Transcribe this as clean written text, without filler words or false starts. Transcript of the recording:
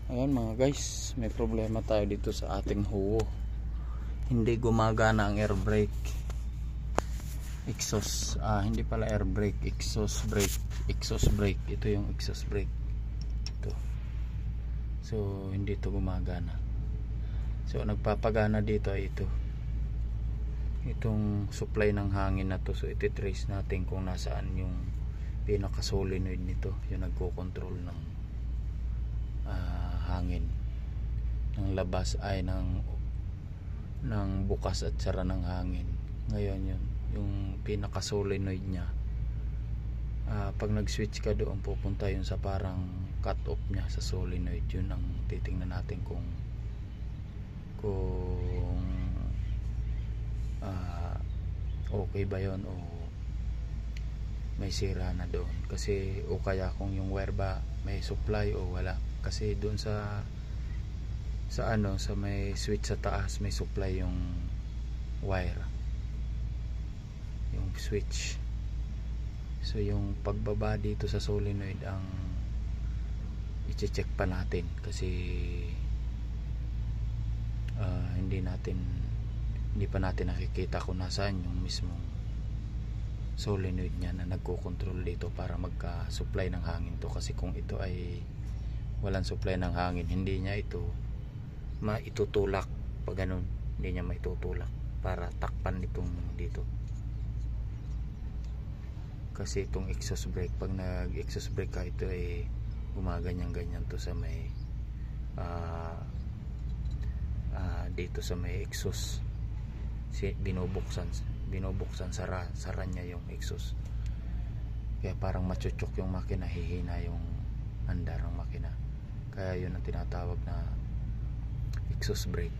Ayan mga guys, may problema tayo dito sa ating huwo. Hindi gumagana ang air brake. Exhaust, hindi pala air brake, exhaust brake. Exhaust brake, ito yung exhaust brake. Ito. So, hindi ito gumagana. So, nagpapagana dito ay ito. Itong supply ng hangin na to. So, iti-trace natin kung nasaan yung pinaka-solenoid nito. Yung nagko-control ng hangin ng labas ay ng bukas at sara ng hangin. Ngayon yung pinaka solenoid nya, pag nag switch ka doon pupunta yun sa parang cut off nya sa solenoid. Yun ang titingnan natin kung okay ba yun o may sira na doon. Kasi o kaya kung yung wire ba may supply o wala. Kasi doon sa may switch sa taas may supply yung wire, yung switch. So yung pagbaba dito sa solenoid ang i-check pa natin kasi hindi pa natin nakikita kung nasaan yung mismong solenoid nya na nagko-control dito para magka-supply ng hangin to. Kasi kung ito ay walang supply ng hangin, hindi niya ito maitutulak. Pag ganun, hindi niya maitutulak para takpan itong dito. Kasi itong exhaust brake, pag nag-exhaust brake ka, ito ay gumaganyan-ganyan to sa may dito sa may exhaust. Binubuksan sara niya yung exhaust. Kaya parang machuchok yung makina, hihina yung andar ng makina. Kaya yun ang tinatawag na exhaust brake.